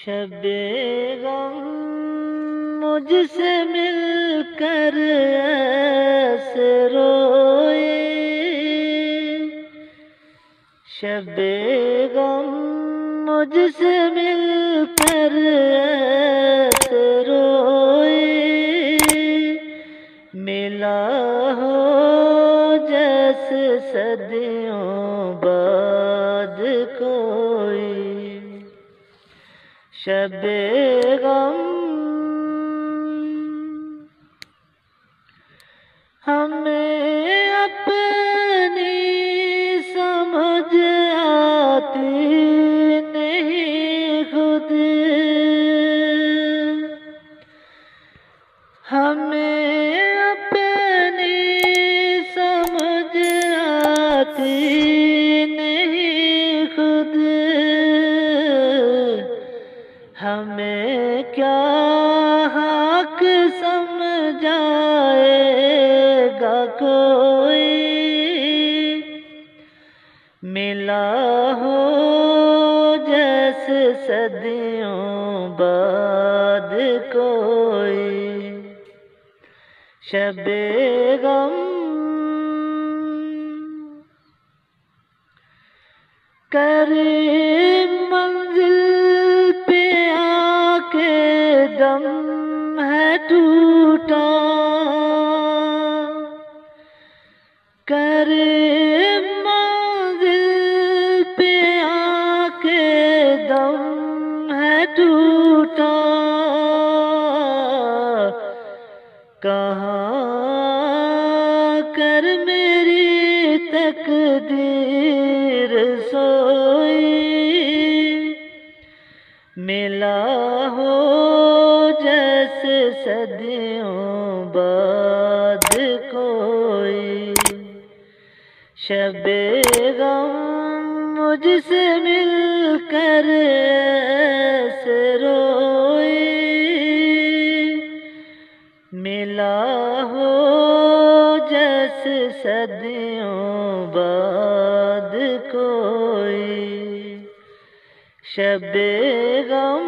شب غم مجھ سے مل کر ایسے روئے، شب غم مجھ سے مل کر ایسے روئے، ملا ہو جیسے صدیوں بعد کوئی۔ شب غم ہمیں اپنی سمجھ آتی نہیں خود، ہمیں اپنی سمجھ آتی نہیں خود، ہمیں کیا حق سمجھائے گا کوئی، ملا ہو جیسے صدیوں بعد کوئی۔ شب غم قریب منزل پہ آ کے دم ہے ٹوٹا، قریب منزل پہ آ کے دم ہے ٹوٹا، کہاں کر میری تقدیر سوئی، ملا ہو جیسے صدیوں بعد کوئی۔ شب غم مجھ سے مل کر ایسے روئی، ملا ہو جیسے صدیوں بعد کوئی۔ شب غم